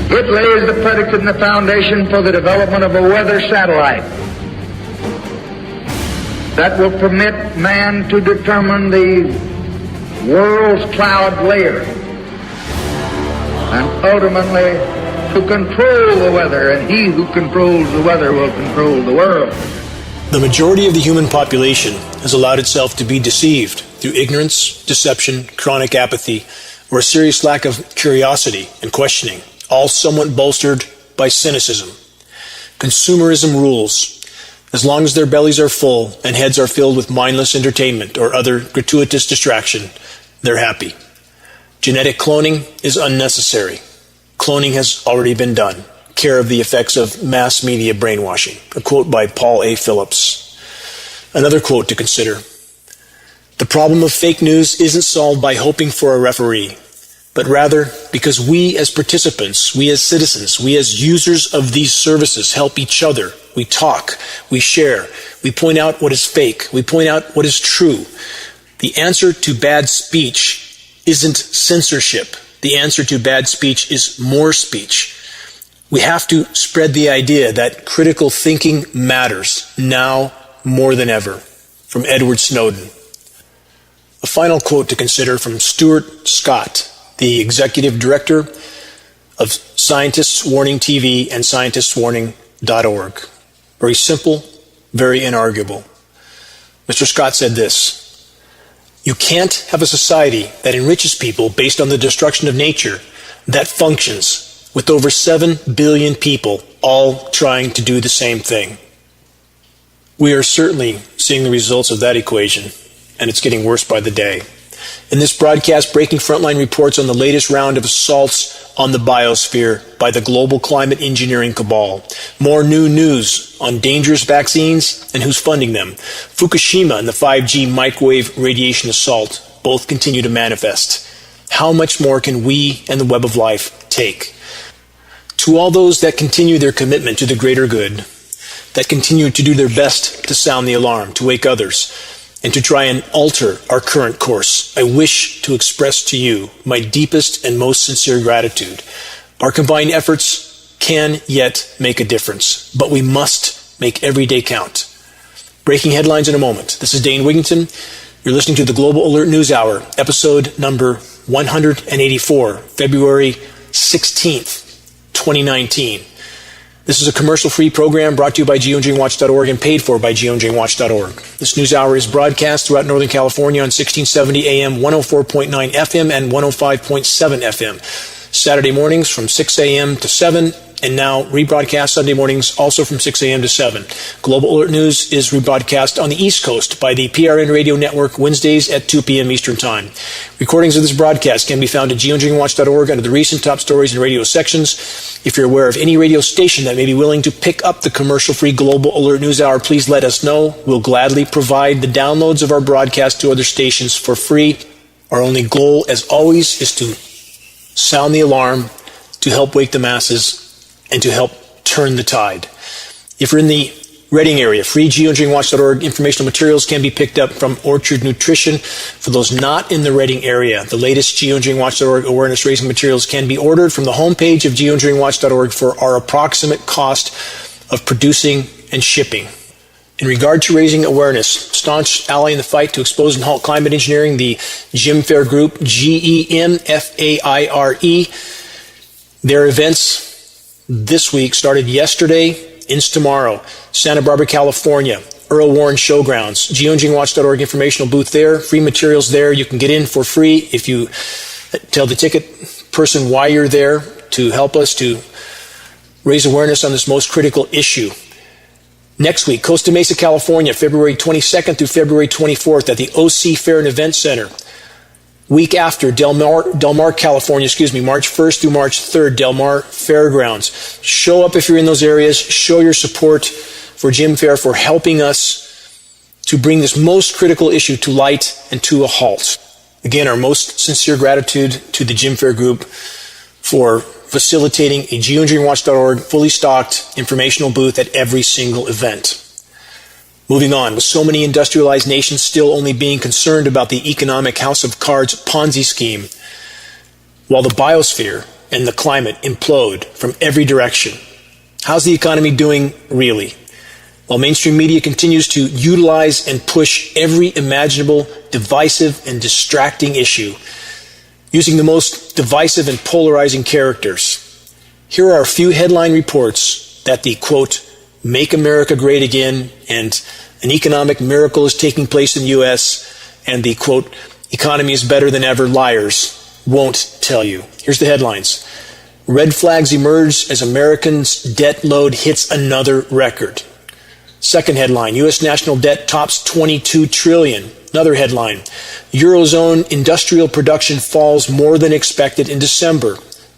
It lays the predicate and the foundation for the development of a weather satellite that will permit man to determine the world's cloud layer and ultimately to control the weather, and he who controls the weather will control the world. The majority of the human population has allowed itself to be deceived through ignorance, deception, chronic apathy, or a serious lack of curiosity and questioning, all somewhat bolstered by cynicism. Consumerism rules. As long as their bellies are full and heads are filled with mindless entertainment or other gratuitous distraction, they're happy. Genetic cloning is unnecessary. Cloning has already been done. Care of the effects of mass media brainwashing. A quote by Paul A. Phillips. Another quote to consider. The problem of fake news isn't solved by hoping for a referee, but rather because we as participants, we as citizens, we as users of these services help each other. We talk, we share, we point out what is fake, we point out what is true. The answer to bad speech isn't censorship. The answer to bad speech is more speech. We have to spread the idea that critical thinking matters now more than ever. From Edward Snowden. A final quote to consider from Stuart Scott, the executive director of Scientists Warning TV and scientistswarning.org. Very simple, very inarguable. Mr. Scott said this: you can't have a society that enriches people based on the destruction of nature that functions with over 7 billion people all trying to do the same thing. We are certainly seeing the results of that equation, and it's getting worse by the day. In this broadcast, Breaking Frontline reports on the latest round of assaults on the biosphere by the global climate engineering cabal. More new news on dangerous vaccines and who's funding them. Fukushima and the 5G microwave radiation assault both continue to manifest. How much more can we and the web of life take? To all those that continue their commitment to the greater good, that continue to do their best to sound the alarm, to wake others, and to try and alter our current course, I wish to express to you my deepest and most sincere gratitude. Our combined efforts can yet make a difference, but we must make every day count. Breaking headlines in a moment. This is Dane Wigington. You're listening to the Global Alert News Hour, episode number 184, February 16th, 2019. This is a commercial-free program brought to you by geoengineeringwatch.org and paid for by geoengineeringwatch.org. This news hour is broadcast throughout Northern California on 1670 AM, 104.9 FM, and 105.7 FM. Saturday mornings from 6 a.m. to 7, and now rebroadcast Sunday mornings also from 6 a.m. to 7. Global Alert News is rebroadcast on the East Coast by the PRN Radio Network Wednesdays at 2 p.m. Eastern Time. Recordings of this broadcast can be found at geoengineeringwatch.org under the recent top stories and radio sections. If you're aware of any radio station that may be willing to pick up the commercial-free Global Alert News Hour, please let us know. We'll gladly provide the downloads of our broadcast to other stations for free. Our only goal, as always, is to sound the alarm, to help wake the masses, and to help turn the tide. If you're in the Reading area, free geoengineeringwatch.org informational materials can be picked up from Orchard Nutrition. For those not in the Reading area, the latest geoengineeringwatch.org awareness-raising materials can be ordered from the homepage of geoengineeringwatch.org for our approximate cost of producing and shipping. In regard to raising awareness, staunch ally in the fight to expose and halt climate engineering, the GEMFAIR Group, GEMFAIRE, their events this week started yesterday, ends tomorrow. Santa Barbara, California, Earl Warren Showgrounds, geoengineeringwatch.org informational booth there, free materials there. You can get in for free if you tell the ticket person why you're there to help us to raise awareness on this most critical issue. Next week, Costa Mesa, California, February 22nd through February 24th at the OC Fair and Event Center. Week after, Del Mar, California, March 1st through March 3rd, Del Mar Fairgrounds. Show up if you're in those areas. Show your support for GEMFAIR for helping us to bring this most critical issue to light and to a halt. Again, our most sincere gratitude to the GEMFAIR Group for facilitating a geoengineeringwatch.org fully stocked informational booth at every single event. Moving on, with so many industrialized nations still only being concerned about the economic house of cards Ponzi scheme, while the biosphere and the climate implode from every direction. How's the economy doing really? While mainstream media continues to utilize and push every imaginable divisive and distracting issue, using the most divisive and polarizing characters, here are a few headline reports that the, quote, "Make America Great Again" and "An economic miracle is taking place in the U.S." and the, quote, "Economy is better than ever" liars won't tell you. Here's the headlines. Red flags emerge as Americans' debt load hits another record. Second headline, U.S. national debt tops $22 trillion. Another headline, Eurozone industrial production falls more than expected in December.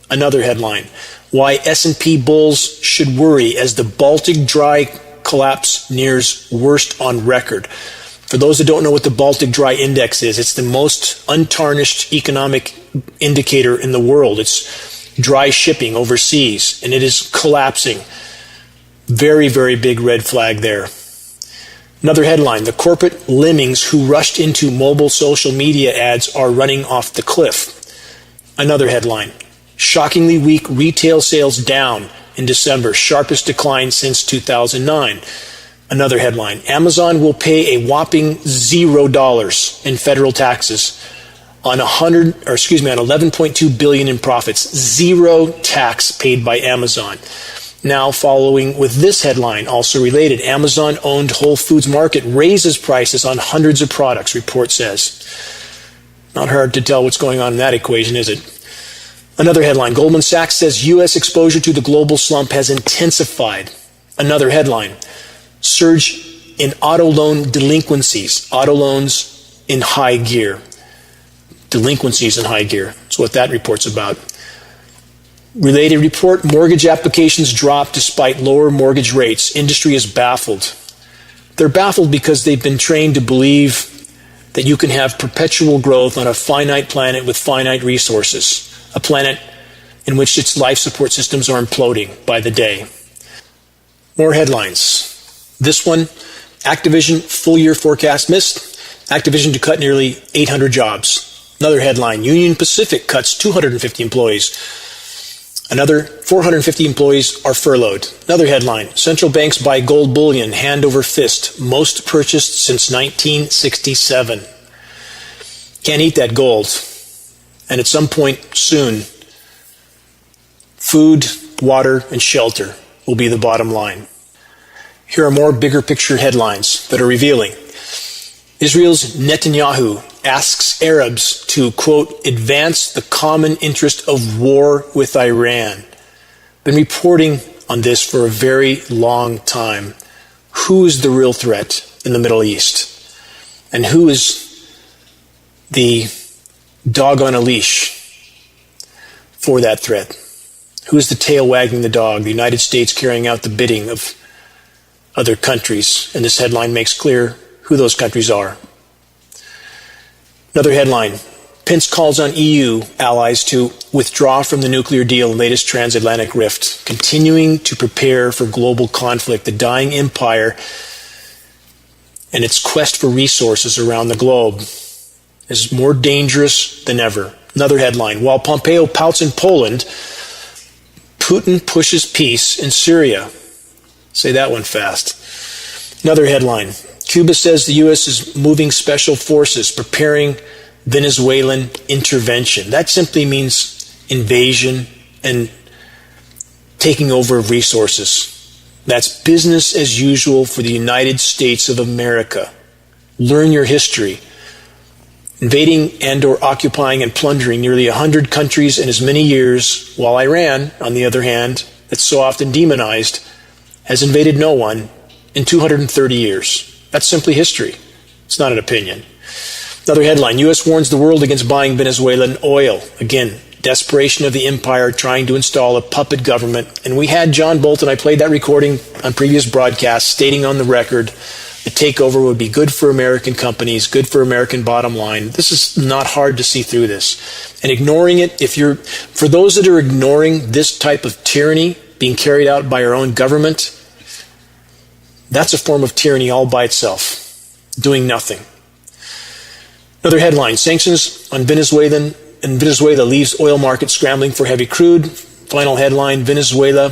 Another headline, why S&P bulls should worry as the Baltic dry collapse nears worst on record. For those that don't know what the Baltic Dry Index is, it's the most untarnished economic indicator in the world. It's dry shipping overseas, and it is collapsing. Very, very big red flag there. Another headline, the corporate lemmings who rushed into mobile social media ads are running off the cliff. Another headline, shockingly weak retail sales down in December, sharpest decline since 2009. Another headline, Amazon will pay a whopping $0 in federal taxes on $11.2 billion in profits. Zero tax paid by Amazon. Now following with this headline, also related, Amazon-owned Whole Foods Market raises prices on hundreds of products, report says. Not hard to tell what's going on in that equation, is it? Another headline, Goldman Sachs says U.S. exposure to the global slump has intensified. Another headline, surge in auto loan delinquencies. Auto loans in high gear. Delinquencies in high gear. That's what that report's about. Related report, mortgage applications drop despite lower mortgage rates. Industry is baffled. They're baffled because they've been trained to believe that you can have perpetual growth on a finite planet with finite resources, a planet in which its life support systems are imploding by the day. More headlines. This one, Activision full-year forecast missed. Activision to cut nearly 800 jobs. Another headline, Union Pacific cuts 250 employees. Another 450 employees are furloughed. Another headline, central banks buy gold bullion hand over fist, most purchased since 1967. Can't eat that gold. And at some point soon, food, water, and shelter will be the bottom line. Here are more bigger picture headlines that are revealing. Israel's Netanyahu asks Arabs to, quote, advance the common interest of war with Iran. Been reporting on this for a very long time. Who is the real threat in the Middle East? And who is the dog on a leash for that threat? Who is the tail wagging the dog? The United States carrying out the bidding of other countries. And this headline makes clear who those countries are. Another headline, Pence calls on EU allies to withdraw from the nuclear deal in latest transatlantic rift, continuing to prepare for global conflict. The dying empire and its quest for resources around the globe is more dangerous than ever. Another headline, while Pompeo pouts in Poland, Putin pushes peace in Syria. Say that one fast. Another headline, Cuba says the U.S. is moving special forces, preparing Venezuelan intervention. That simply means invasion and taking over of resources. That's business as usual for the United States of America. Learn your history. Invading and or occupying and plundering nearly 100 countries in as many years, while Iran, on the other hand, that's so often demonized, has invaded no one in 230 years. That's simply history. It's not an opinion. Another headline, U.S. warns the world against buying Venezuelan oil. Again, desperation of the empire trying to install a puppet government. And we had John Bolton, I played that recording on previous broadcasts, stating on the record the takeover would be good for American companies, good for American bottom line. This is not hard to see through this. And ignoring it, for those that are ignoring this type of tyranny being carried out by our own government, that's a form of tyranny all by itself, doing nothing. Another headline, sanctions on Venezuelan and Venezuela leaves oil market scrambling for heavy crude. Final headline, Venezuela.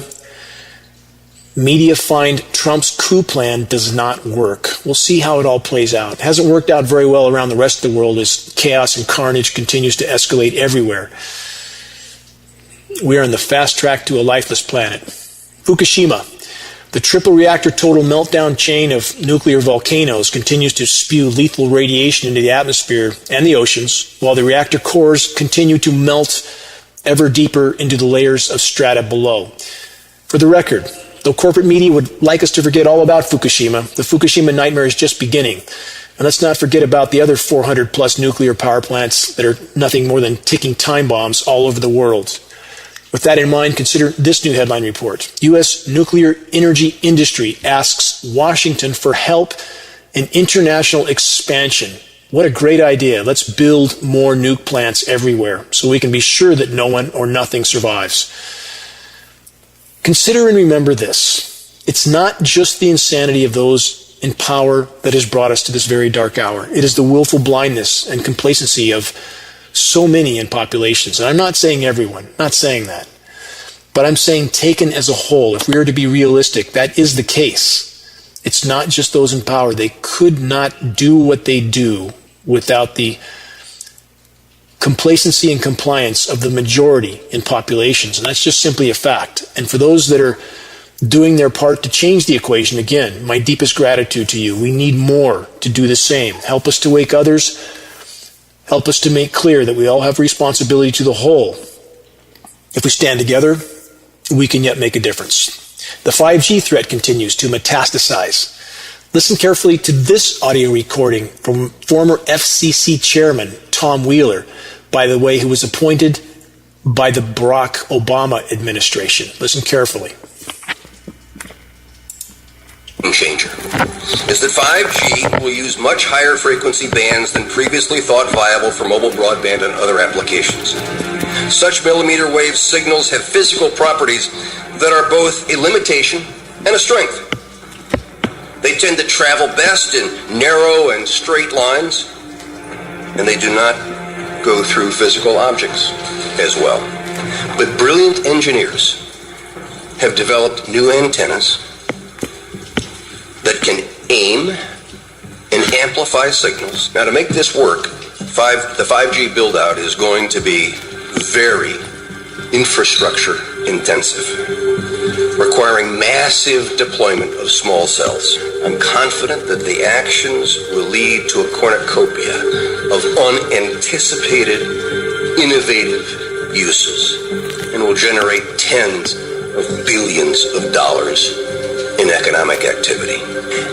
Media find Trump's coup plan does not work. We'll see how it all plays out. It hasn't worked out very well around the rest of the world as chaos and carnage continues to escalate everywhere. We are on the fast track to a lifeless planet. Fukushima. The triple reactor total meltdown chain of nuclear volcanoes continues to spew lethal radiation into the atmosphere and the oceans, while the reactor cores continue to melt ever deeper into the layers of strata below. For the record, though corporate media would like us to forget all about Fukushima, the Fukushima nightmare is just beginning. And let's not forget about the other 400 plus nuclear power plants that are nothing more than ticking time bombs all over the world. With that in mind, consider this new headline report. U.S. nuclear energy industry asks Washington for help in international expansion. What a great idea. Let's build more nuke plants everywhere so we can be sure that no one or nothing survives. Consider and remember this. It's not just the insanity of those in power that has brought us to this very dark hour. It is the willful blindness and complacency of so many in populations. And I'm not saying everyone, not saying that. But I'm saying taken as a whole, if we are to be realistic, that is the case. It's not just those in power. They could not do what they do without the complacency and compliance of the majority in populations. And that's just simply a fact. And for those that are doing their part to change the equation, again, my deepest gratitude to you. We need more to do the same. Help us to wake others. Help us to make clear that we all have responsibility to the whole. If we stand together, we can yet make a difference. The 5G threat continues to metastasize. Listen carefully to this audio recording from former FCC chairman Tom Wheeler, by the way, who was appointed by the Barack Obama administration. Listen carefully. Changer is that 5G will use much higher frequency bands than previously thought viable for mobile broadband and other applications. Such millimeter wave signals have physical properties that are both a limitation and a strength. They tend to travel best in narrow and straight lines, and they do not go through physical objects as well. But brilliant engineers have developed new antennas that can aim and amplify signals. Now, to make this work, the 5G build-out is going to be very infrastructure intensive, requiring massive deployment of small cells. I'm confident that the actions will lead to a cornucopia of unanticipated, innovative uses and will generate tens of billions of dollars in economic activity.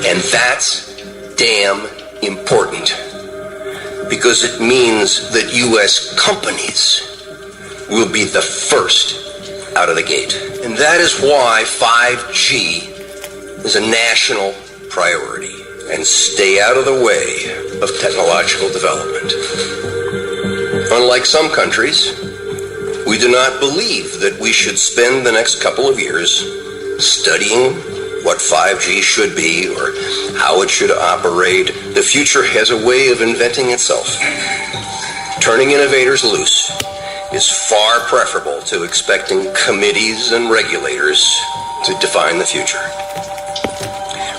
And that's damn important, because it means that U.S. companies will be the first out of the gate. And that is why 5G is a national priority. And stay out of the way of technological development. Unlike some countries, we do not believe that we should spend the next couple of years studying what 5G should be or how it should operate. The future has a way of inventing itself. Turning innovators loose is far preferable to expecting committees and regulators to define the future.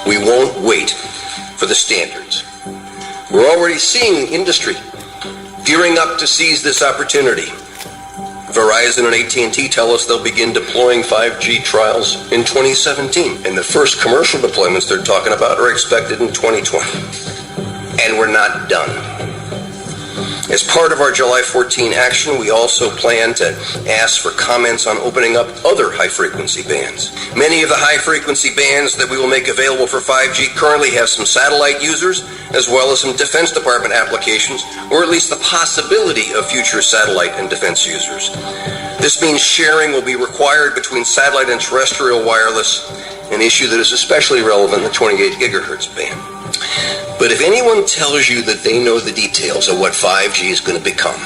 We won't wait for the standards. We're already seeing industry gearing up to seize this opportunity. Verizon and AT&T tell us they'll begin deploying 5G trials in 2017. And the first commercial deployments they're talking about are expected in 2020. And we're not done. As part of our July 14 action, we also plan to ask for comments on opening up other high-frequency bands. Many of the high-frequency bands that we will make available for 5G currently have some satellite users, as well as some Defense Department applications, or at least the possibility of future satellite and defense users. This means sharing will be required between satellite and terrestrial wireless, an issue that is especially relevant in the 28 gigahertz band. But if anyone tells you that they know the details of what 5G is going to become,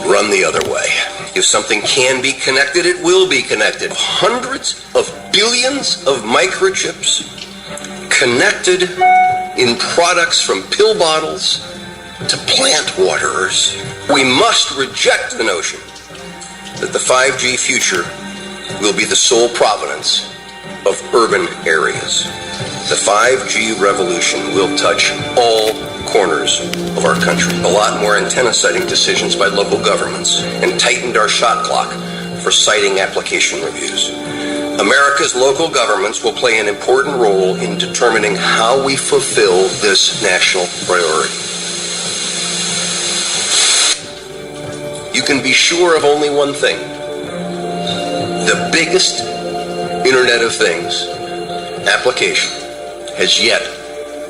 run the other way. If something can be connected, it will be connected. Hundreds of billions of microchips connected in products from pill bottles to plant waterers. We must reject the notion that the 5G future will be the sole provenance of urban areas. The 5G revolution will touch all corners of our country. A lot more antenna siting decisions by local governments and tightened our shot clock for siting application reviews. America's local governments will play an important role in determining how we fulfill this national priority. You can be sure of only one thing. The biggest Internet of Things application has yet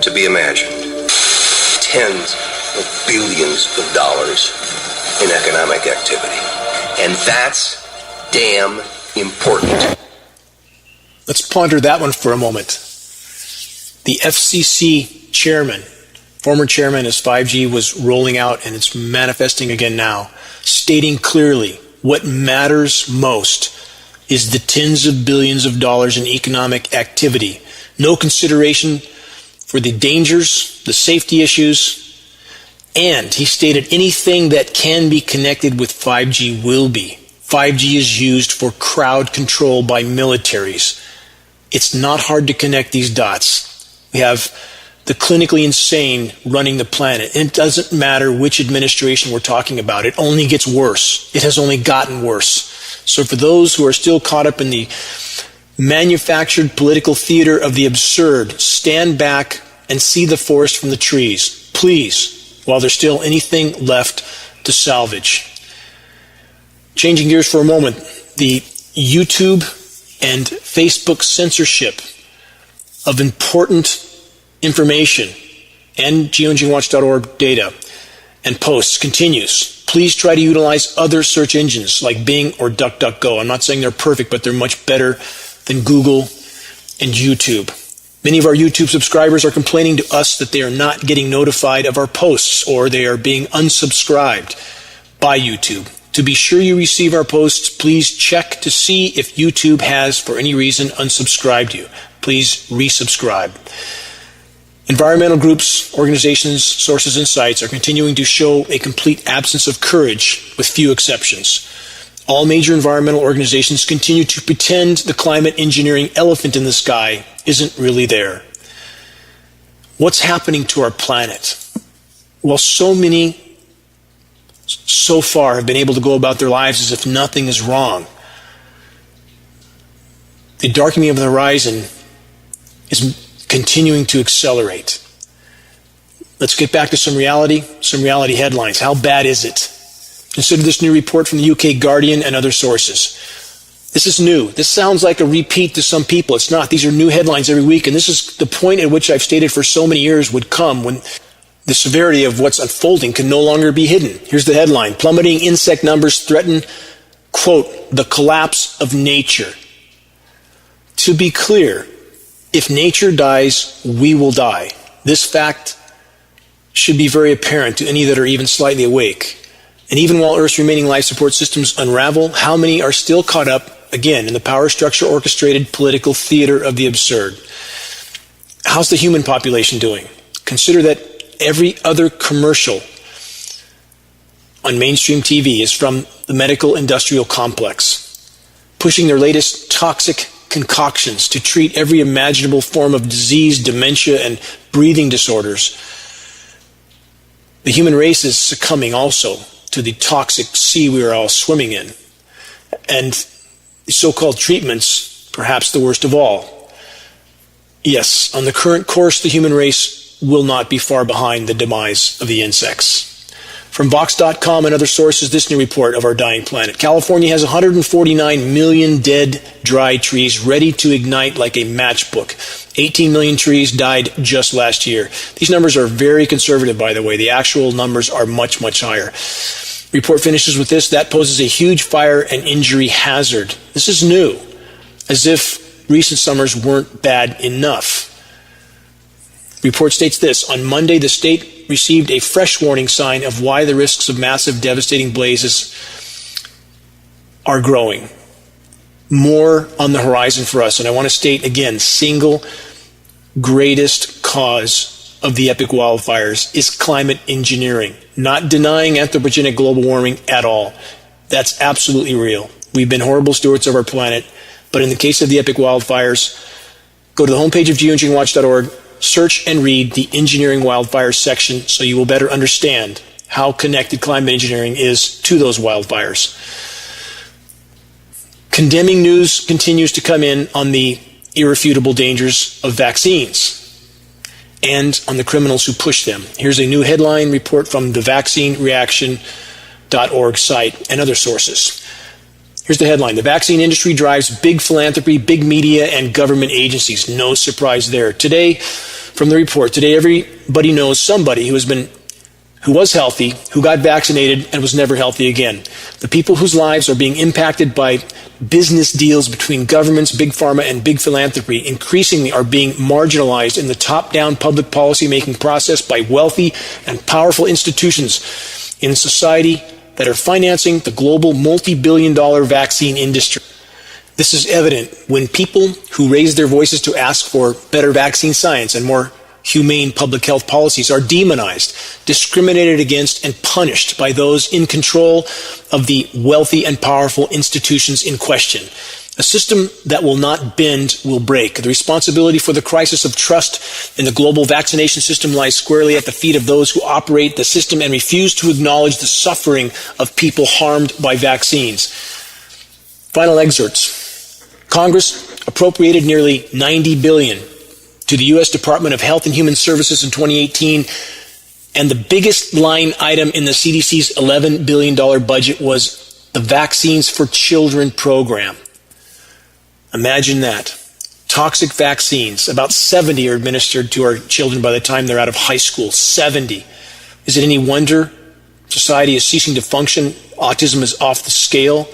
to be imagined. Tens of billions of dollars in economic activity. And that's damn important. Let's ponder that one for a moment. The FCC chairman, former chairman as 5G was rolling out and it's manifesting again now, stating clearly what matters most is the tens of billions of dollars in economic activity. No consideration for the dangers, the safety issues, and he stated anything that can be connected with 5G will be. 5G is used for crowd control by militaries. It's not hard to connect these dots. We have the clinically insane running the planet. And it doesn't matter which administration we're talking about. It only gets worse. It has only gotten worse. So for those who are still caught up in the manufactured political theater of the absurd, stand back and see the forest from the trees. Please, while there's still anything left to salvage. Changing gears for a moment, the YouTube and Facebook censorship of important information and geoengineeringwatch.org data and posts continues. Please try to utilize other search engines like Bing or DuckDuckGo. I'm not saying they're perfect, but they're much better than Google and YouTube. Many of our YouTube subscribers are complaining to us that they are not getting notified of our posts or they are being unsubscribed by YouTube. To be sure you receive our posts, please check to see if YouTube has, for any reason, unsubscribed you. Please resubscribe. Environmental groups, organizations, sources, and sites are continuing to show a complete absence of courage, with few exceptions. All major environmental organizations continue to pretend the climate engineering elephant in the sky isn't really there. What's happening to our planet? Well, so many so far have been able to go about their lives as if nothing is wrong. The darkening of the horizon is continuing to accelerate. Let's get back to some reality headlines. How bad is it? Consider this new report from the UK Guardian and other sources. This is new. This sounds like a repeat to some people. It's not. These are new headlines every week, and this is the point at which I've stated for so many years would come when the severity of what's unfolding can no longer be hidden. Here's the headline. Plummeting insect numbers threaten, quote, the collapse of nature. To be clear, if nature dies, we will die. This fact should be very apparent to any that are even slightly awake. And even while Earth's remaining life support systems unravel, how many are still caught up, again, in the power structure orchestrated political theater of the absurd? How's the human population doing? Consider that every other commercial on mainstream TV is from the medical industrial complex, pushing their latest toxic concoctions to treat every imaginable form of disease, dementia, and breathing disorders. The human race is succumbing also to the toxic sea we are all swimming in. And the so-called treatments, perhaps the worst of all. Yes, on the current course, the human race will not be far behind the demise of the insects. From Vox.com and other sources, this new report of our dying planet. California has 149 million dead, dry trees ready to ignite like a matchbook. 18 million trees died just last year. These numbers are very conservative, by the way. The actual numbers are much, much higher. Report finishes with this. That poses a huge fire and injury hazard. This is new, as if recent summers weren't bad enough. Report states this. On Monday, the state received a fresh warning sign of why the risks of massive, devastating blazes are growing. More on the horizon for us. And I want to state again, single greatest cause of the epic wildfires is climate engineering, not denying anthropogenic global warming at all. That's absolutely real. We've been horrible stewards of our planet, but in the case of the epic wildfires, go to the homepage of geoengineeringwatch.org, search and read the engineering wildfires section so you will better understand how connected climate engineering is to those wildfires. Condemning news continues to come in on the irrefutable dangers of vaccines and on the criminals who push them. Here's a new headline report from the vaccinereaction.org site and other sources. Here's the headline. The vaccine industry drives big philanthropy, big media, and government agencies. No surprise there. Today, from the report, today everybody knows somebody who was healthy, who got vaccinated, and was never healthy again. The people whose lives are being impacted by business deals between governments, big pharma, and big philanthropy increasingly are being marginalized in the top-down public policy-making process by wealthy and powerful institutions in society that are financing the global multi-billion-dollar vaccine industry. This is evident when people who raise their voices to ask for better vaccine science and more humane public health policies are demonized, discriminated against, and punished by those in control of the wealthy and powerful institutions in question. A system that will not bend will break. The responsibility for the crisis of trust in the global vaccination system lies squarely at the feet of those who operate the system and refuse to acknowledge the suffering of people harmed by vaccines. Final excerpts. Congress appropriated nearly $90 billion to the U.S. Department of Health and Human Services in 2018, and the biggest line item in the CDC's $11 billion budget was the Vaccines for Children program. Imagine that. Toxic vaccines, about 70 are administered to our children by the time they're out of high school. 70. Is it any wonder society is ceasing to function? Autism is off the scale.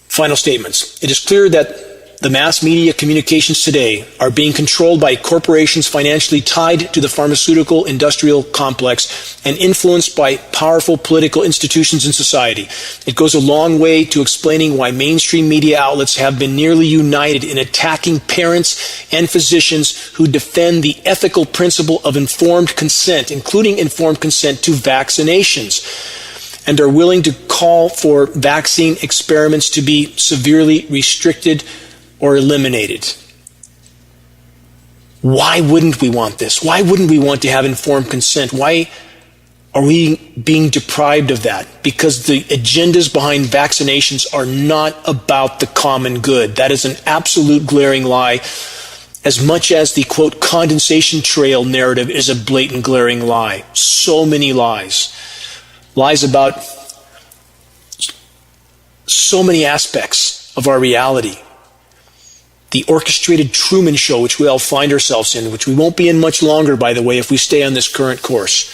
Final statements. It is clear that the mass media communications today are being controlled by corporations financially tied to the pharmaceutical industrial complex and influenced by powerful political institutions in society. It goes a long way to explaining why mainstream media outlets have been nearly united in attacking parents and physicians who defend the ethical principle of informed consent, including informed consent to vaccinations, and are willing to call for vaccine experiments to be severely restricted or eliminated. Why wouldn't we want this? Why wouldn't we want to have informed consent? Why are we being deprived of that? Because the agendas behind vaccinations are not about the common good. That is an absolute glaring lie, as much as the, quote, condensation trail narrative is a blatant glaring lie. So many lies. Lies about so many aspects of our reality. The orchestrated Truman Show, which we all find ourselves in, which we won't be in much longer, by the way, if we stay on this current course.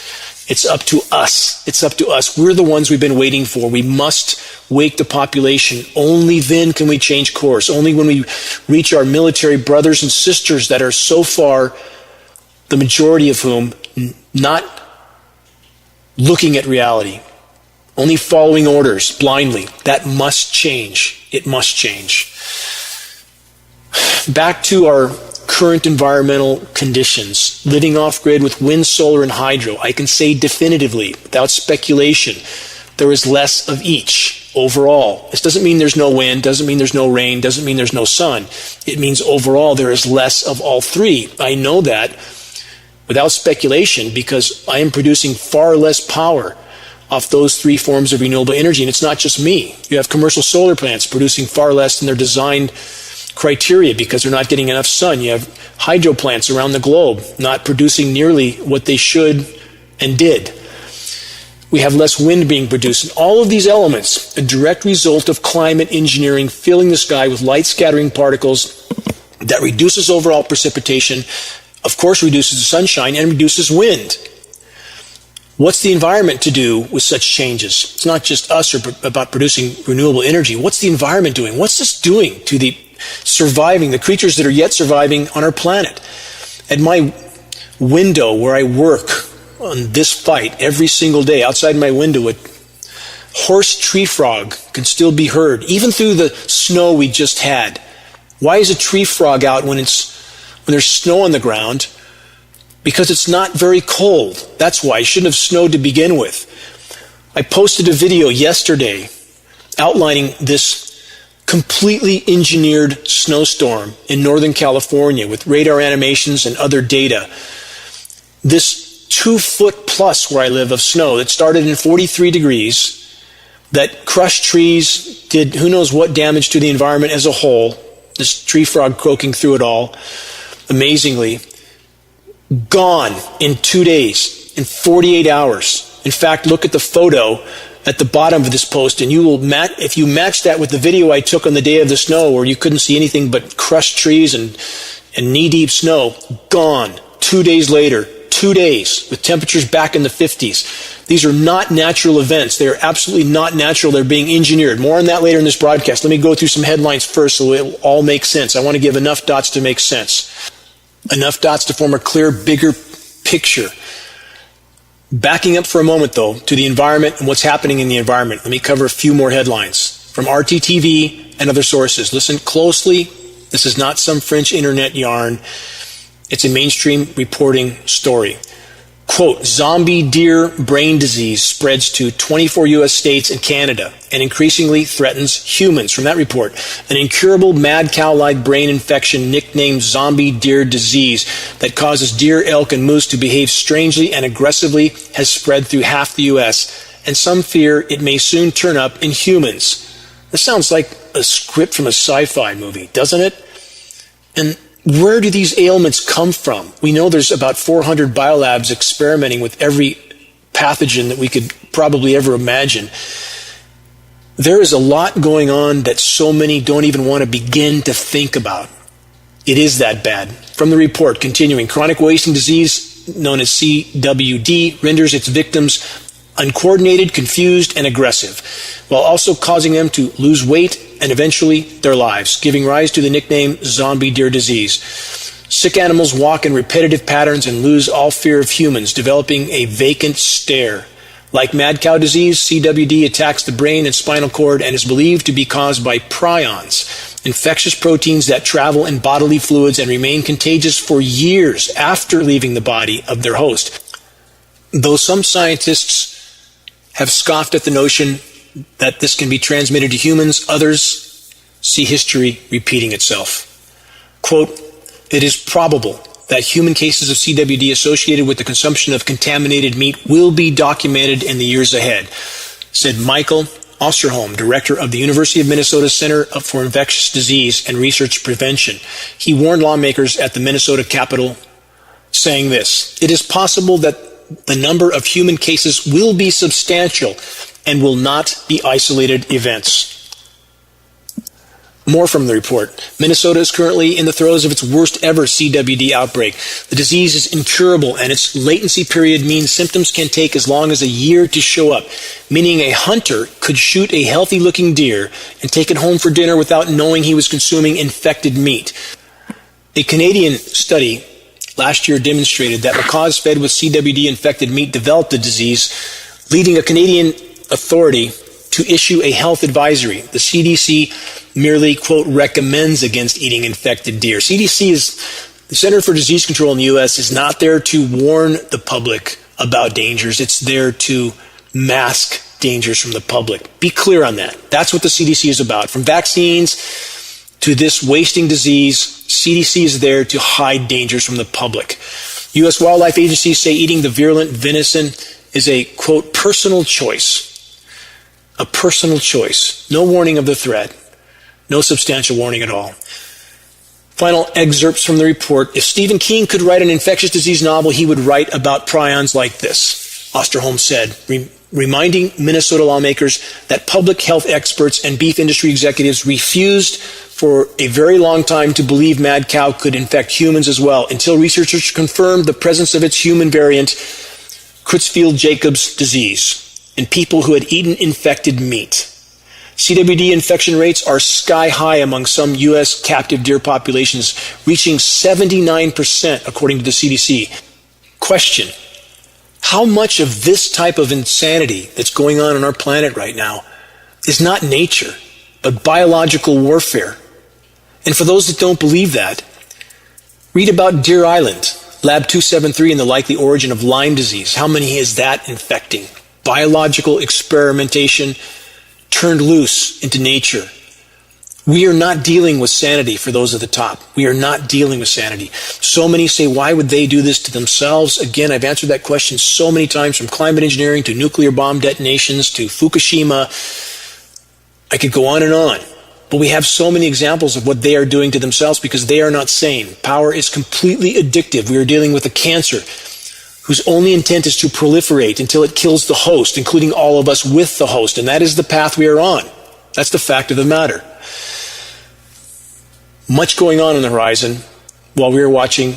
It's up to us. It's up to us. We're the ones we've been waiting for. We must wake the population. Only then can we change course. Only when we reach our military brothers and sisters that are so far, the majority of whom, not looking at reality, only following orders blindly. That must change. It must change. Back to our current environmental conditions, living off-grid with wind, solar, and hydro, I can say definitively, without speculation, there is less of each overall. This doesn't mean there's no wind, doesn't mean there's no rain, doesn't mean there's no sun. It means overall there is less of all three. I know that without speculation because I am producing far less power off those three forms of renewable energy. And it's not just me. You have commercial solar plants producing far less than their designed criteria because they're not getting enough sun. You have hydro plants around the globe not producing nearly what they should and did. We have less wind being produced. And all of these elements, a direct result of climate engineering, filling the sky with light scattering particles that reduces overall precipitation, of course reduces the sunshine, and reduces wind. What's the environment to do with such changes? It's not just us about producing renewable energy. What's the environment doing? What's this doing to the creatures that are yet surviving on our planet? At my window where I work on this fight every single day, outside my window, a hoarse tree frog can still be heard, even through the snow we just had. Why is a tree frog out when there's snow on the ground? because it's not very cold. That's why. It shouldn't have snowed to begin with. I posted a video yesterday outlining this completely engineered snowstorm in Northern California with radar animations and other data. This 2 foot plus where I live of snow that started in 43 degrees, that crushed trees, did who knows what damage to the environment as a whole, this tree frog croaking through it all, amazingly, gone in 2 days, in 48 hours. In fact, look at the photo at the bottom of this post, and you will if you match that with the video I took on the day of the snow, where you couldn't see anything but crushed trees and knee-deep snow, gone 2 days later. 2 days with temperatures back in the 50s. These are not natural events. They are absolutely not natural. They're being engineered. More on that later in this broadcast. Let me go through some headlines first so it will all make sense. I want to give enough dots to make sense. Enough dots to form a clear, bigger picture. Backing up for a moment, though, to the environment and what's happening in the environment, let me cover a few more headlines from RTTV and other sources. Listen closely. This is not some French internet yarn. It's a mainstream reporting story. Quote, zombie deer brain disease spreads to 24 U.S. states and Canada and increasingly threatens humans. From that report, an incurable mad cow-like brain infection nicknamed zombie deer disease that causes deer, elk, and moose to behave strangely and aggressively has spread through half the U.S., and some fear it may soon turn up in humans. This sounds like a script from a sci-fi movie, doesn't it? And where do these ailments come from? We know there's about 400 biolabs experimenting with every pathogen that we could probably ever imagine. There is a lot going on that so many don't even want to begin to think about. It is that bad. From the report, continuing, chronic wasting disease, known as CWD, renders its victims uncoordinated, confused, and aggressive, while also causing them to lose weight and eventually their lives, giving rise to the nickname zombie deer disease. Sick animals walk in repetitive patterns and lose all fear of humans, developing a vacant stare. Like mad cow disease, CWD attacks the brain and spinal cord and is believed to be caused by prions, infectious proteins that travel in bodily fluids and remain contagious for years after leaving the body of their host. Though some scientists have scoffed at the notion that this can be transmitted to humans, others see history repeating itself. Quote, it is probable that human cases of CWD associated with the consumption of contaminated meat will be documented in the years ahead, said Michael Osterholm, director of the University of Minnesota Center for Infectious Disease and Research Prevention. He warned lawmakers at the Minnesota Capitol, saying this, it is possible that the number of human cases will be substantial and will not be isolated events. More from the report. Minnesota is currently in the throes of its worst ever CWD outbreak. The disease is incurable, and its latency period means symptoms can take as long as a year to show up, meaning a hunter could shoot a healthy-looking deer and take it home for dinner without knowing he was consuming infected meat. A Canadian study last year demonstrated that macaws fed with CWD-infected meat developed the disease, leading a Canadian authority to issue a health advisory. The CDC merely, quote, recommends against eating infected deer. CDC is, the Center for Disease Control in the U.S., is not there to warn the public about dangers. It's there to mask dangers from the public. Be clear on that. That's what the CDC is about. From vaccines to this wasting disease, CDC is there to hide dangers from the public. U.S. wildlife agencies say eating the virulent venison is a, quote, personal choice. A personal choice. No warning of the threat. No substantial warning at all. Final excerpts from the report. If Stephen King could write an infectious disease novel, he would write about prions like this, Osterholm said, reminding Minnesota lawmakers that public health experts and beef industry executives refused for a very long time to believe mad cow could infect humans as well, until researchers confirmed the presence of its human variant, Creutzfeldt-Jacobs disease, in people who had eaten infected meat. CWD infection rates are sky high among some U.S. captive deer populations, reaching 79% according to the CDC. Question: how much of this type of insanity that's going on our planet right now is not nature, but biological warfare? And for those that don't believe that, read about Deer Island. Lab 273 and the likely origin of Lyme disease. How many is that infecting? Biological experimentation turned loose into nature. We are not dealing with sanity for those at the top. We are not dealing with sanity. So many say, why would they do this to themselves? Again, I've answered that question so many times, from climate engineering to nuclear bomb detonations to Fukushima. I could go on and on. But we have so many examples of what they are doing to themselves because they are not sane. Power is completely addictive. We are dealing with a cancer whose only intent is to proliferate until it kills the host, including all of us with the host. And that is the path we are on. That's the fact of the matter. Much going on the horizon while we are watching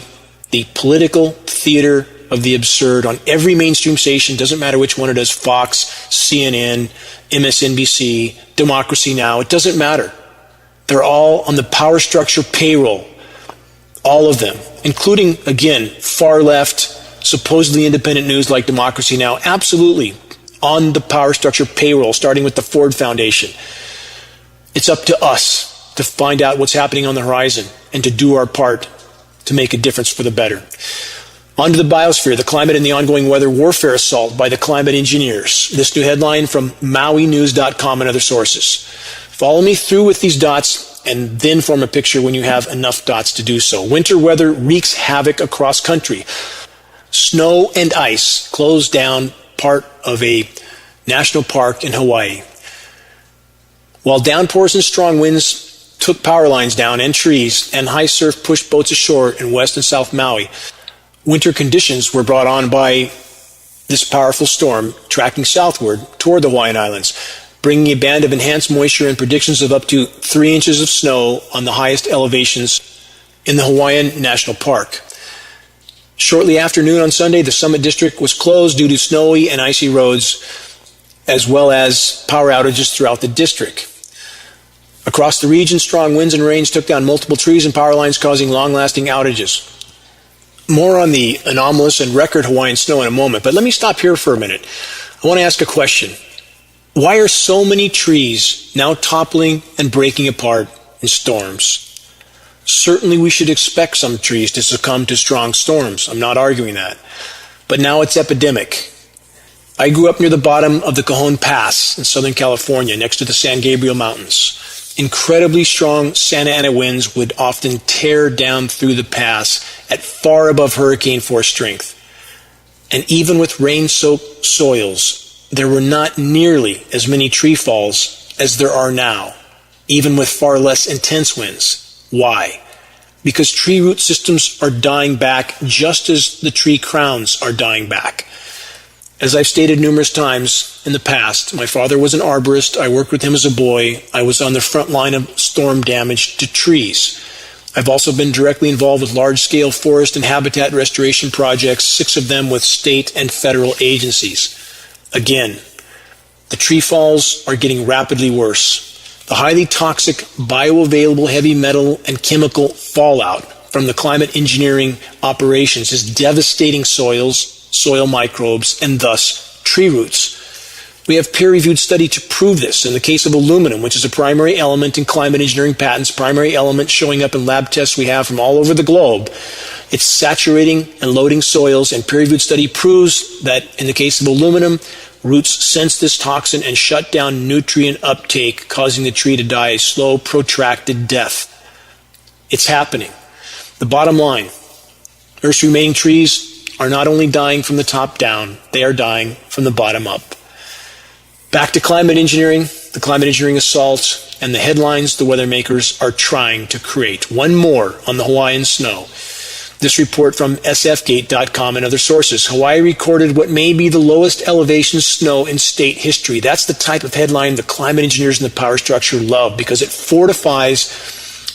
the political theater of the absurd on every mainstream station. Doesn't matter which one it is, Fox, CNN, MSNBC, Democracy Now! It doesn't matter. They're all on the power structure payroll. All of them, including, again, far left, supposedly independent news like Democracy Now! Absolutely on the power structure payroll, starting with the Ford Foundation. It's up to us to find out what's happening on the horizon and to do our part to make a difference for the better. On to the biosphere, the climate and the ongoing weather warfare assault by the climate engineers. This new headline from MauiNews.com and other sources. Follow me through with these dots and then form a picture when you have enough dots to do so. Winter weather wreaks havoc across country. Snow and ice closed down part of a national park in Hawaii. While downpours and strong winds took power lines down and trees, and high surf pushed boats ashore in West and South Maui, winter conditions were brought on by this powerful storm tracking southward toward the Hawaiian Islands, bringing a band of enhanced moisture and predictions of up to 3 inches of snow on the highest elevations in the Hawaiian National Park. Shortly after noon on Sunday, the Summit District was closed due to snowy and icy roads, as well as power outages throughout the district. Across the region, strong winds and rains took down multiple trees and power lines, causing long-lasting outages. More on the anomalous and record Hawaiian snow in a moment, but let me stop here for a minute. I want to ask a question. Why are so many trees now toppling and breaking apart in storms? Certainly we should expect some trees to succumb to strong storms. I'm not arguing that. But now it's epidemic. I grew up near the bottom of the Cajon Pass in Southern California, next to the San Gabriel Mountains. Incredibly strong Santa Ana winds would often tear down through the pass at far above hurricane force strength. And even with rain-soaked soils, there were not nearly as many tree falls as there are now, even with far less intense winds. Why? Because tree root systems are dying back just as the tree crowns are dying back. As I've stated numerous times in the past, my father was an arborist. I worked with him as a boy. I was on the front line of storm damage to trees. I've also been directly involved with large-scale forest and habitat restoration projects, 6 of them with state and federal agencies. Again, the tree falls are getting rapidly worse. The highly toxic, bioavailable heavy metal and chemical fallout from the climate engineering operations is devastating soils, soil microbes, and thus tree roots. We have peer-reviewed study to prove this. In the case of aluminum, which is a primary element in climate engineering patents, primary element showing up in lab tests we have from all over the globe, it's saturating and loading soils, and peer-reviewed study proves that in the case of aluminum, roots sense this toxin and shut down nutrient uptake, causing the tree to die a slow, protracted death. It's happening. The bottom line, Earth's remaining trees are not only dying from the top down, they are dying from the bottom up. Back to climate engineering, the climate engineering assault, and the headlines the weather makers are trying to create. One more on the Hawaiian snow. This report from sfgate.com and other sources. Hawaii recorded what may be the lowest elevation snow in state history. That's the type of headline the climate engineers and the power structure love, because it fortifies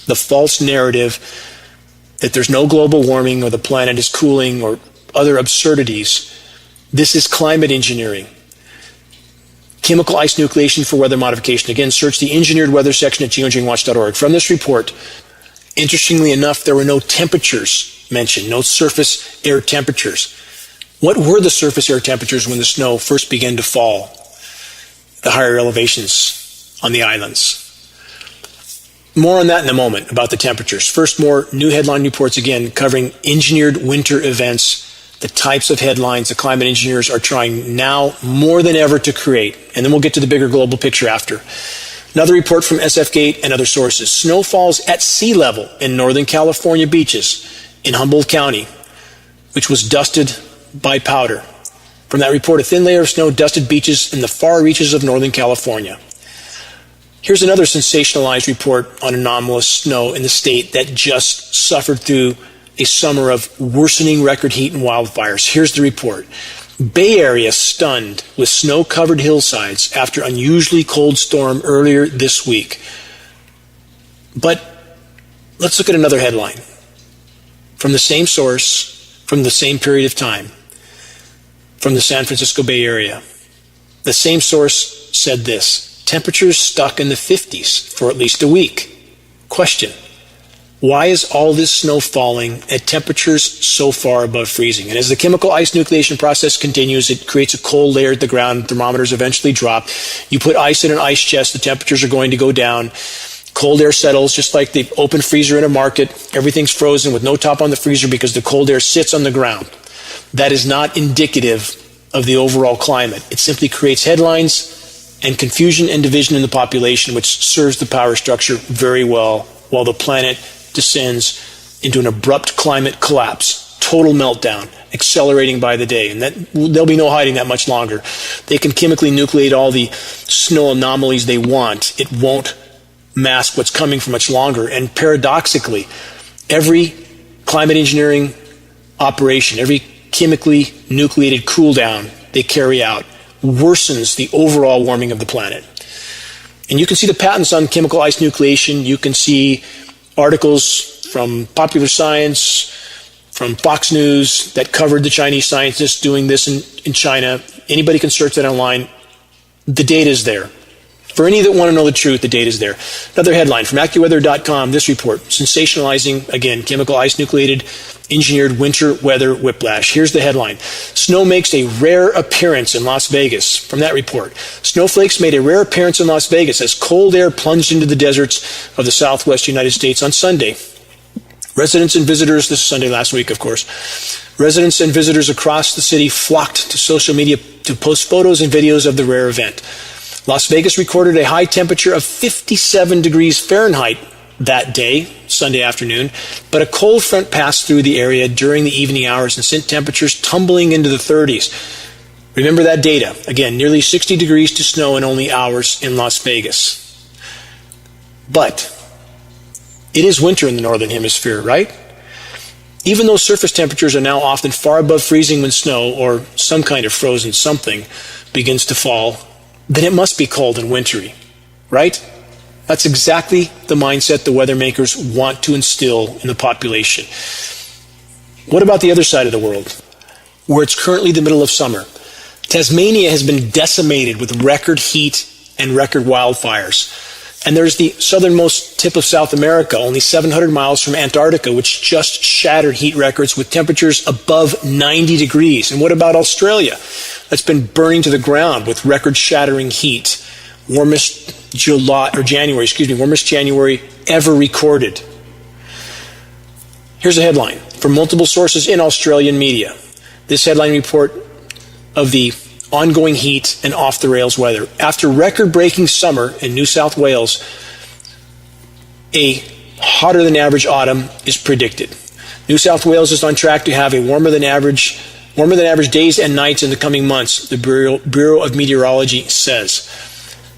the false narrative that there's no global warming or the planet is cooling or other absurdities. This is climate engineering. Chemical ice nucleation for weather modification. Again, search the engineered weather section at geoengineeringwatch.org. From this report, interestingly enough, there were no temperatures mentioned, no surface air temperatures. What were the surface air temperatures when the snow first began to fall, the higher elevations on the islands? More on that in a moment about the temperatures. First, more new headline reports again covering engineered winter events, the types of headlines the climate engineers are trying now more than ever to create. And then we'll get to the bigger global picture after. Another report from SFGate and other sources. Snow falls at sea level in Northern California beaches in Humboldt County, which was dusted by powder. From that report, a thin layer of snow dusted beaches in the far reaches of Northern California. Here's another sensationalized report on anomalous snow in the state that just suffered through a summer of worsening record heat and wildfires. Here's the report. Bay Area stunned with snow-covered hillsides after unusually cold storm earlier this week. But let's look at another headline from the same source, from the same period of time, from the San Francisco Bay Area. The same source said this: temperatures stuck in the 50s for at least a week. Question: why is all this snow falling at temperatures so far above freezing? And as the chemical ice nucleation process continues, it creates a cold layer at the ground. Thermometers eventually drop. You put ice in an ice chest, the temperatures are going to go down. Cold air settles, just like the open freezer in a market. Everything's frozen with no top on the freezer because the cold air sits on the ground. That is not indicative of the overall climate. It simply creates headlines and confusion and division in the population, which serves the power structure very well, while the planet descends into an abrupt climate collapse, total meltdown, accelerating by the day. And there'll be no hiding that much longer. They can chemically nucleate all the snow anomalies they want. It won't mask what's coming for much longer. And paradoxically, every climate engineering operation, every chemically nucleated cool down they carry out worsens the overall warming of the planet. And you can see the patents on chemical ice nucleation. You can see articles from Popular Science, from Fox News that covered the Chinese scientists doing this in China. Anybody can search that online. The data is there. For any that want to know the truth, the data is there. Another headline from AccuWeather.com, this report, sensationalizing, again, chemical ice nucleated, engineered winter weather whiplash. Here's the headline. Snow makes a rare appearance in Las Vegas. From that report, snowflakes made a rare appearance in Las Vegas as cold air plunged into the deserts of the southwest United States on Sunday. Residents and visitors, this is Sunday last week, of course, residents and visitors across the city flocked to social media to post photos and videos of the rare event. Las Vegas recorded a high temperature of 57 degrees Fahrenheit that day, Sunday afternoon, but a cold front passed through the area during the evening hours and sent temperatures tumbling into the 30s. Remember that data. Again, nearly 60 degrees to snow in only hours in Las Vegas. But it is winter in the Northern Hemisphere, right? Even though surface temperatures are now often far above freezing when snow or some kind of frozen something begins to fall, then it must be cold and wintry, right? That's exactly the mindset the weather makers want to instill in the population. What about the other side of the world, where it's currently the middle of summer? Tasmania has been decimated with record heat and record wildfires. And there's the southernmost tip of South America, only 700 miles from Antarctica, which just shattered heat records with temperatures above 90 degrees. And what about Australia? That's been burning to the ground with record-shattering heat. Warmest January ever recorded. Here's a headline from multiple sources in Australian media. This headline report of the ongoing heat and off-the-rails weather. After record-breaking summer in New South Wales, a hotter-than-average autumn is predicted. New South Wales is on track to have a warmer than average days and nights in the coming months, the Bureau of Meteorology says.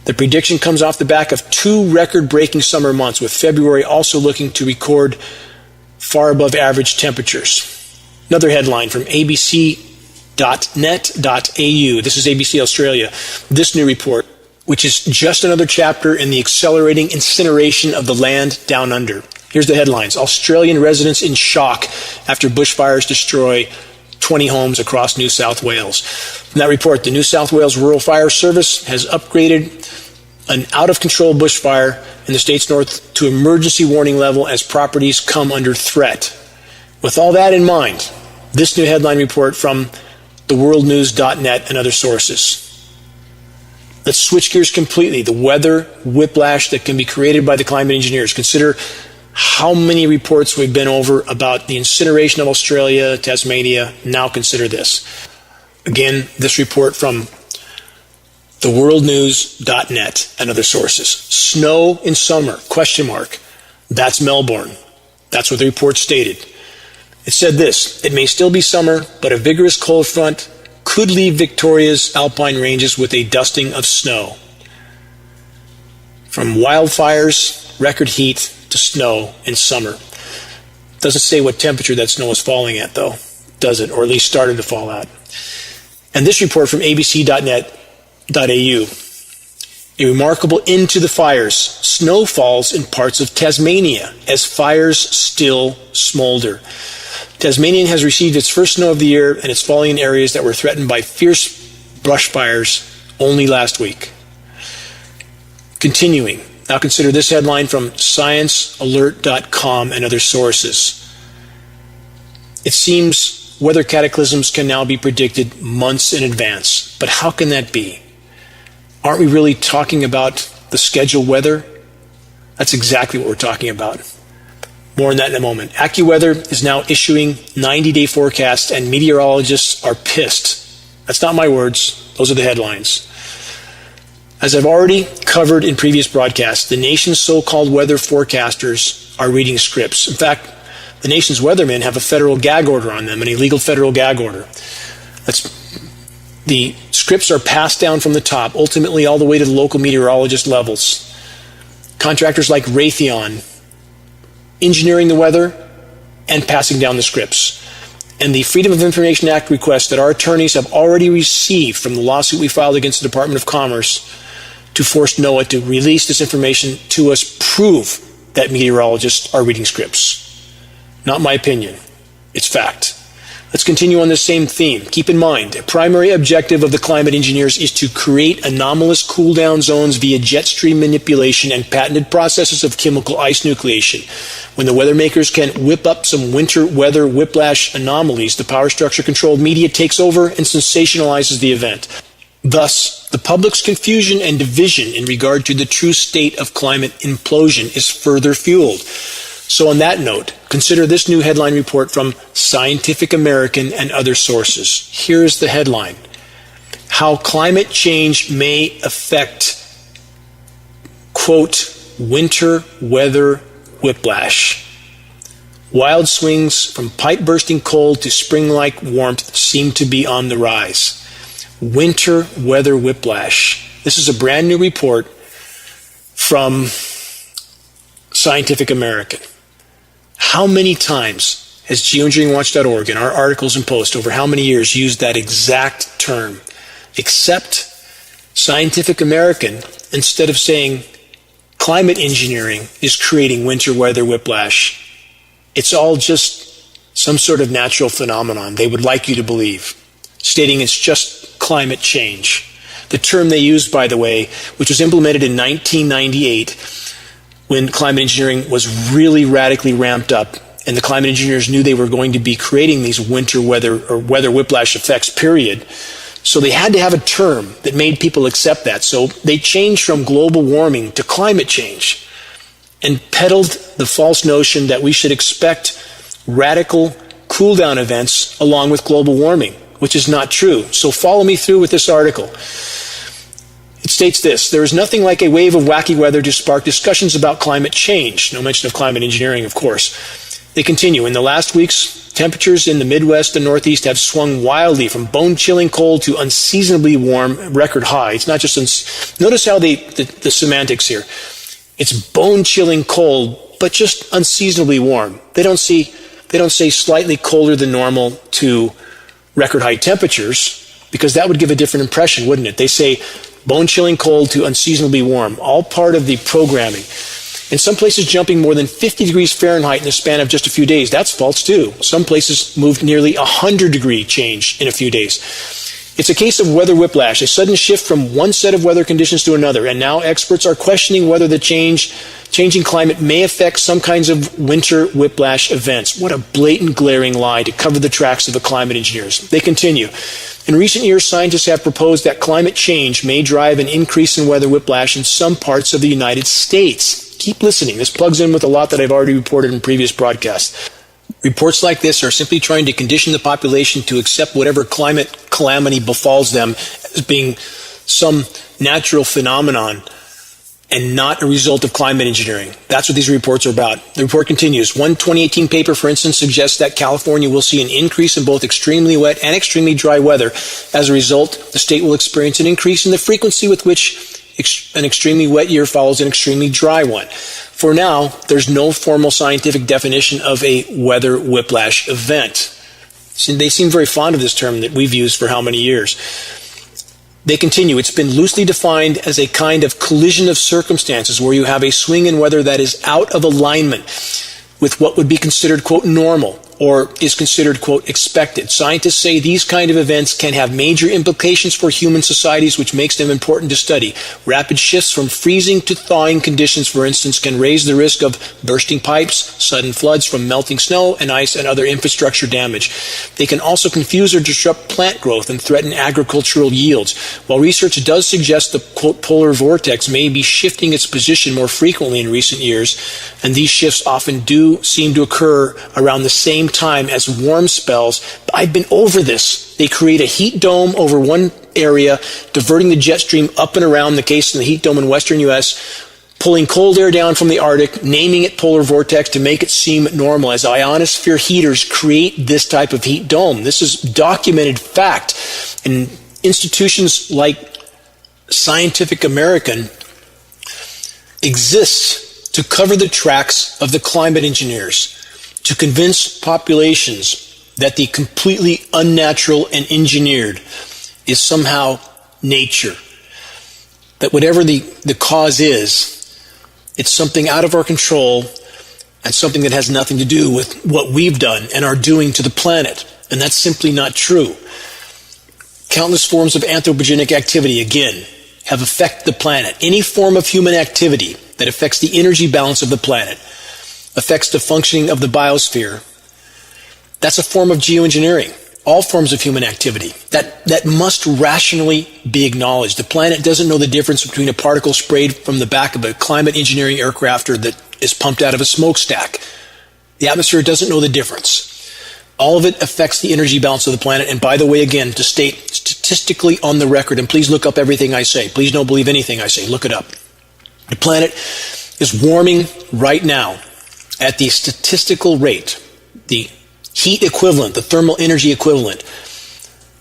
The prediction comes off the back of two record-breaking summer months, with February also looking to record far above average temperatures. Another headline from abc.net.au. This is ABC Australia. This new report, which is just another chapter in the accelerating incineration of the land down under. Here's the headlines. Australian residents in shock after bushfires destroy 20 homes across New South Wales. In that report, the New South Wales Rural Fire Service has upgraded an out-of-control bushfire in the state's north to emergency warning level as properties come under threat. With all that in mind, this new headline report from theworldnews.net and other sources. Let's switch gears completely. The weather whiplash that can be created by the climate engineers. Consider how many reports we've been over about the incineration of Australia, Tasmania. Now consider this. Again, this report from theworldnews.net and other sources. Snow in summer, ? That's Melbourne. That's what the report stated. It said this: it may still be summer, but a vigorous cold front could leave Victoria's alpine ranges with a dusting of snow. From wildfires, record heat, to snow in summer. Doesn't say what temperature that snow is falling at, though, does it? Or at least started to fall at. And this report from abc.net.au. A remarkable end to the fires. Snow falls in parts of Tasmania as fires still smolder. Tasmania has received its first snow of the year, and it's falling in areas that were threatened by fierce brush fires only last week. Continuing. Now consider this headline from sciencealert.com and other sources. It seems weather cataclysms can now be predicted months in advance. But how can that be? Aren't we really talking about the scheduled weather? That's exactly what we're talking about. More on that in a moment. AccuWeather is now issuing 90-day forecasts, and meteorologists are pissed. That's not my words. Those are the headlines. As I've already covered in previous broadcasts, the nation's so-called weather forecasters are reading scripts. In fact, the nation's weathermen have a federal gag order on them, an illegal federal gag order. The scripts are passed down from the top, ultimately all the way to the local meteorologist levels. Contractors like Raytheon engineering the weather and passing down the scripts. And the Freedom of Information Act request that our attorneys have already received from the lawsuit we filed against the Department of Commerce to force NOAA to release this information to us prove that meteorologists are reading scripts. Not my opinion. It's fact. Let's continue on this same theme. Keep in mind, a primary objective of the climate engineers is to create anomalous cool-down zones via jet stream manipulation and patented processes of chemical ice nucleation. When the weather makers can whip up some winter weather whiplash anomalies, the power structure-controlled media takes over and sensationalizes the event. Thus, the public's confusion and division in regard to the true state of climate implosion is further fueled. So on that note, consider this new headline report from Scientific American and other sources. Here's the headline: How climate change may affect, quote, winter weather whiplash. Wild swings from pipe-bursting cold to spring-like warmth seem to be on the rise. Winter weather whiplash. This is a brand new report from Scientific American. How many times has geoengineeringwatch.org and our articles and posts over how many years used that exact term? Except Scientific American, instead of saying climate engineering is creating winter weather whiplash, it's all just some sort of natural phenomenon they would like you to believe, stating it's just climate change. The term they used, by the way, which was implemented in 1998, when climate engineering was really radically ramped up, and the climate engineers knew they were going to be creating these winter weather or weather whiplash effects, period. So they had to have a term that made people accept that. So they changed from global warming to climate change and peddled the false notion that we should expect radical cool-down events along with global warming, which is not true. So follow me through with this article. It states this: there is nothing like a wave of wacky weather to spark discussions about climate change. No mention of climate engineering, of course. They continue. In the last weeks, temperatures in the Midwest and Northeast have swung wildly from bone-chilling cold to unseasonably warm, record high. It's not just... Notice how the semantics here. It's bone-chilling cold, but just unseasonably warm. They don't say slightly colder than normal to record high temperatures, because that would give a different impression, wouldn't it? They say bone-chilling cold to unseasonably warm, all part of the programming. In some places jumping more than 50 degrees Fahrenheit in the span of just a few days. That's false too. Some places moved nearly 100-degree change in a few days. It's a case of weather whiplash, a sudden shift from one set of weather conditions to another, and now experts are questioning whether the changing climate may affect some kinds of winter whiplash events. What a blatant, glaring lie to cover the tracks of the climate engineers. They continue. In recent years, scientists have proposed that climate change may drive an increase in weather whiplash in some parts of the United States. Keep listening. This plugs in with a lot that I've already reported in previous broadcasts. Reports like this are simply trying to condition the population to accept whatever climate calamity befalls them as being some natural phenomenon and not a result of climate engineering. That's what these reports are about. The report continues. One 2018 paper, for instance, suggests that California will see an increase in both extremely wet and extremely dry weather. As a result, the state will experience an increase in the frequency with which an extremely wet year follows an extremely dry one. For now, there's no formal scientific definition of a weather whiplash event. They seem very fond of this term that we've used for how many years. They continue, it's been loosely defined as a kind of collision of circumstances where you have a swing in weather that is out of alignment with what would be considered, quote, normal, or is considered, quote, expected. Scientists say these kind of events can have major implications for human societies, which makes them important to study. Rapid shifts from freezing to thawing conditions, for instance, can raise the risk of bursting pipes, sudden floods from melting snow and ice, and other infrastructure damage. They can also confuse or disrupt plant growth and threaten agricultural yields. While research does suggest the, quote, polar vortex may be shifting its position more frequently in recent years, and these shifts often do seem to occur around the same time as warm spells. I've been over this. They create a heat dome over one area, diverting the jet stream up and around, the case in the heat dome in western U.S., pulling cold air down from the Arctic, naming it polar vortex to make it seem normal, as ionosphere heaters create this type of heat dome. This is documented fact. And institutions like Scientific American exist to cover the tracks of the climate engineers, to convince populations that the completely unnatural and engineered is somehow nature. That whatever the cause is, it's something out of our control and something that has nothing to do with what we've done and are doing to the planet. And that's simply not true. Countless forms of anthropogenic activity, again, have affected the planet. Any form of human activity that affects the energy balance of the planet affects the functioning of the biosphere. That's a form of geoengineering. All forms of human activity. That must rationally be acknowledged. The planet doesn't know the difference between a particle sprayed from the back of a climate engineering aircraft or that is pumped out of a smokestack. The atmosphere doesn't know the difference. All of it affects the energy balance of the planet. And by the way, again, to state statistically on the record, and please look up everything I say. Please don't believe anything I say. Look it up. The planet is warming right now at the statistical rate, the heat equivalent, the thermal energy equivalent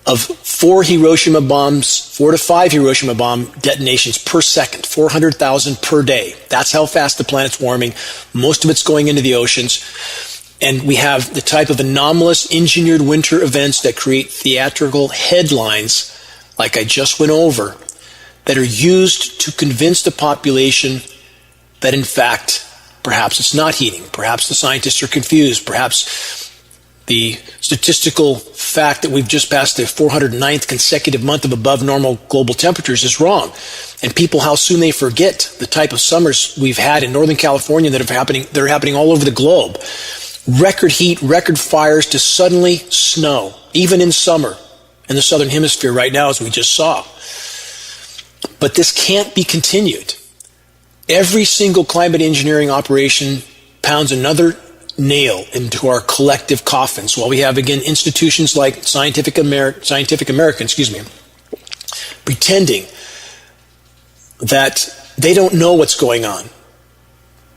of 4 to 5 Hiroshima bomb detonations per second, 400,000 per day. That's how fast the planet's warming. Most of it's going into the oceans. And we have the type of anomalous engineered winter events that create theatrical headlines, like I just went over, that are used to convince the population that in fact, perhaps it's not heating. Perhaps the scientists are confused. Perhaps the statistical fact that we've just passed the 409th consecutive month of above normal global temperatures is wrong. And people, how soon they forget the type of summers we've had in Northern California that are happening all over the globe. Record heat, record fires to suddenly snow, even in summer in the southern hemisphere right now, as we just saw. But this can't be continued. Every single climate engineering operation pounds another nail into our collective coffins, while we have, again, institutions like Scientific American, pretending that they don't know what's going on,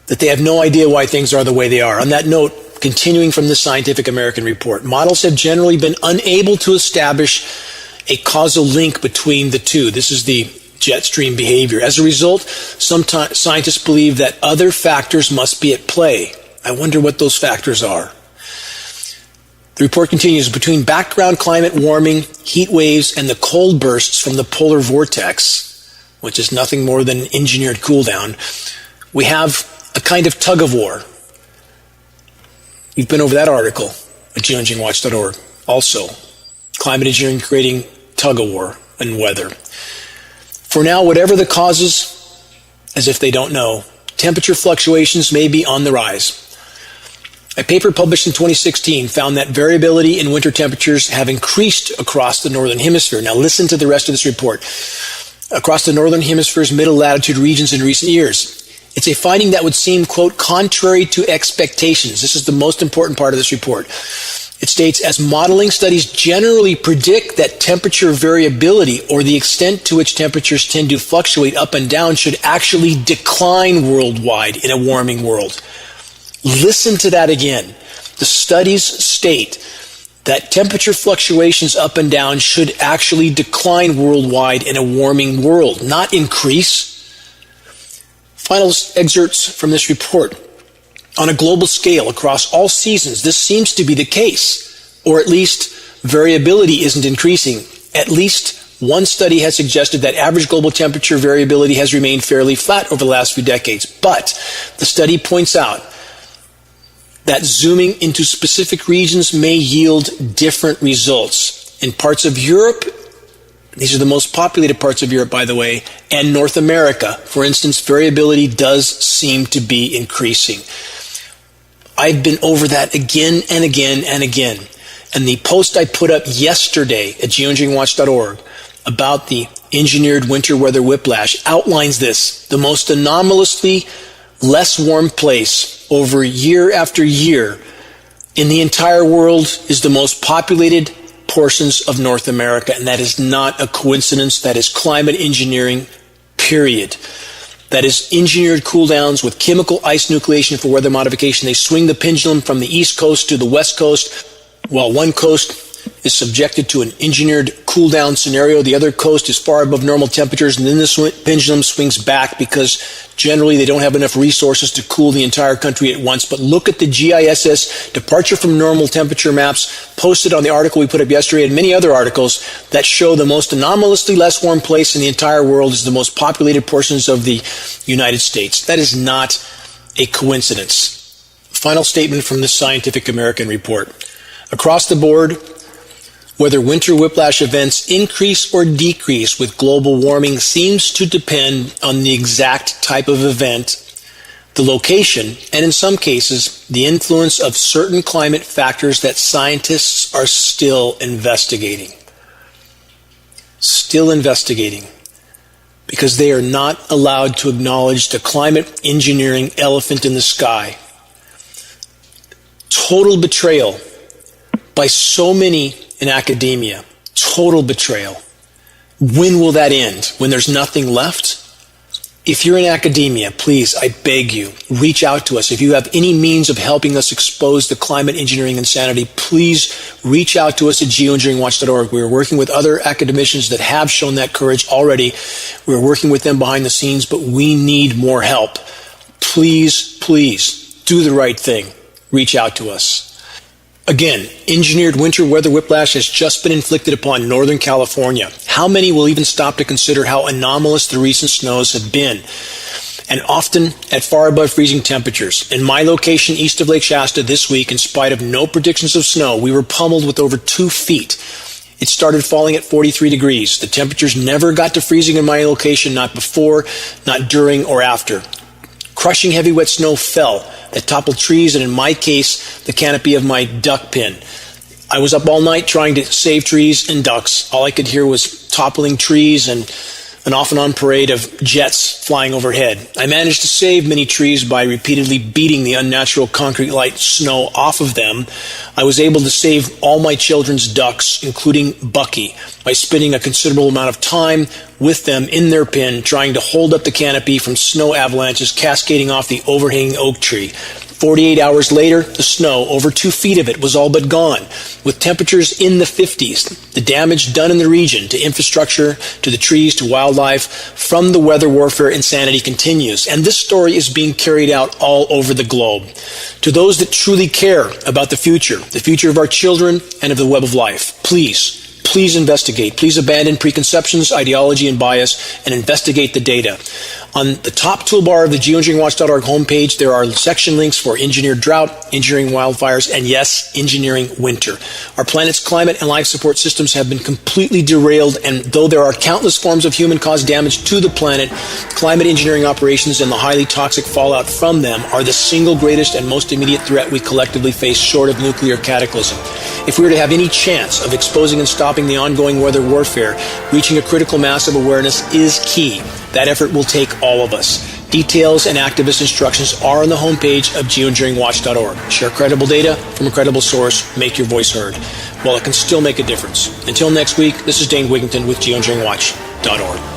that they have no idea why things are the way they are. On that note, continuing from the Scientific American report, models have generally been unable to establish a causal link between the two. This is the jet stream behavior. As a result, some scientists believe that other factors must be at play. I wonder what those factors are. The report continues, between background climate warming, heat waves, and the cold bursts from the polar vortex, which is nothing more than engineered cool down, we have a kind of tug of war. You've been over that article at geoengineeringwatch.org. Also, climate engineering creating tug-of-war in weather. For now, whatever the causes, as if they don't know, temperature fluctuations may be on the rise. A paper published in 2016 found that variability in winter temperatures have increased across the northern hemisphere. Now listen to the rest of this report. Across the northern hemisphere's middle latitude regions in recent years. It's a finding that would seem, quote, contrary to expectations. This is the most important part of this report. It states, as modeling studies generally predict that temperature variability, or the extent to which temperatures tend to fluctuate up and down, should actually decline worldwide in a warming world. Listen to that again. The studies state that temperature fluctuations up and down should actually decline worldwide in a warming world, not increase. Final excerpts from this report. On a global scale, across all seasons, this seems to be the case, or at least variability isn't increasing. At least one study has suggested that average global temperature variability has remained fairly flat over the last few decades. But the study points out that zooming into specific regions may yield different results. In parts of Europe, these are the most populated parts of Europe, by the way, and North America, for instance, variability does seem to be increasing. I've been over that again and again and again. And the post I put up yesterday at geoengineeringwatch.org about the engineered winter weather whiplash outlines this. The most anomalously less warm place over year after year in the entire world is the most populated portions of North America. And that is not a coincidence. That is climate engineering, period. That is engineered cool downs with chemical ice nucleation for weather modification. They swing the pendulum from the east coast to the west coast, while one coast is subjected to an engineered cool down scenario. The other coast is far above normal temperatures, and then the pendulum swings back because generally they don't have enough resources to cool the entire country at once. But look at the GISS departure from normal temperature maps posted on the article we put up yesterday and many other articles that show the most anomalously less warm place in the entire world is the most populated portions of the United States. That is not a coincidence. Final statement from the Scientific American report. Across the board, whether winter whiplash events increase or decrease with global warming seems to depend on the exact type of event, the location, and in some cases, the influence of certain climate factors that scientists are still investigating. Still investigating. Because they are not allowed to acknowledge the climate engineering elephant in the sky. Total betrayal by so many in academia. Total betrayal. When will that end? When there's nothing left? If you're in academia, please, I beg you, reach out to us. If you have any means of helping us expose the climate engineering insanity, please reach out to us at geoengineeringwatch.org. We are working with other academicians that have shown that courage already. We're working with them behind the scenes, but we need more help. Please, please, do the right thing. Reach out to us. Again, engineered winter weather whiplash has just been inflicted upon Northern California. How many will even stop to consider how anomalous the recent snows have been? And often at far above freezing temperatures. In my location east of Lake Shasta this week, in spite of no predictions of snow, we were pummeled with over 2 feet. It started falling at 43 degrees. The temperatures never got to freezing in my location, not before, not during, or after. Crushing heavy wet snow fell that toppled trees and in my case, the canopy of my duck pen. I was up all night trying to save trees and ducks. All I could hear was toppling trees and an off and on parade of jets flying overhead. I managed to save many trees by repeatedly beating the unnatural concrete-like snow off of them. I was able to save all my children's ducks, including Bucky, by spending a considerable amount of time with them in their pen, trying to hold up the canopy from snow avalanches cascading off the overhanging oak tree. 48 hours later, the snow, over 2 feet of it, was all but gone, with temperatures in the 50s. The damage done in the region to infrastructure, to the trees, to wildlife, from the weather warfare insanity continues. And this story is being carried out all over the globe. To those that truly care about the future of our children and of the web of life, please please investigate. Please abandon preconceptions, ideology, and bias, and investigate the data. On the top toolbar of the geoengineeringwatch.org homepage, there are section links for engineered drought, engineering wildfires, and yes, engineering winter. Our planet's climate and life support systems have been completely derailed, and though there are countless forms of human-caused damage to the planet, climate engineering operations and the highly toxic fallout from them are the single greatest and most immediate threat we collectively face short of nuclear cataclysm. If we were to have any chance of exposing and stopping the ongoing weather warfare, reaching a critical mass of awareness is key. That effort will take all of us. Details and activist instructions are on the homepage of geoengineeringwatch.org. Share credible data from a credible source. Make your voice heard. Well, it can still make a difference. Until next week, this is Dane Wigington with geoengineeringwatch.org.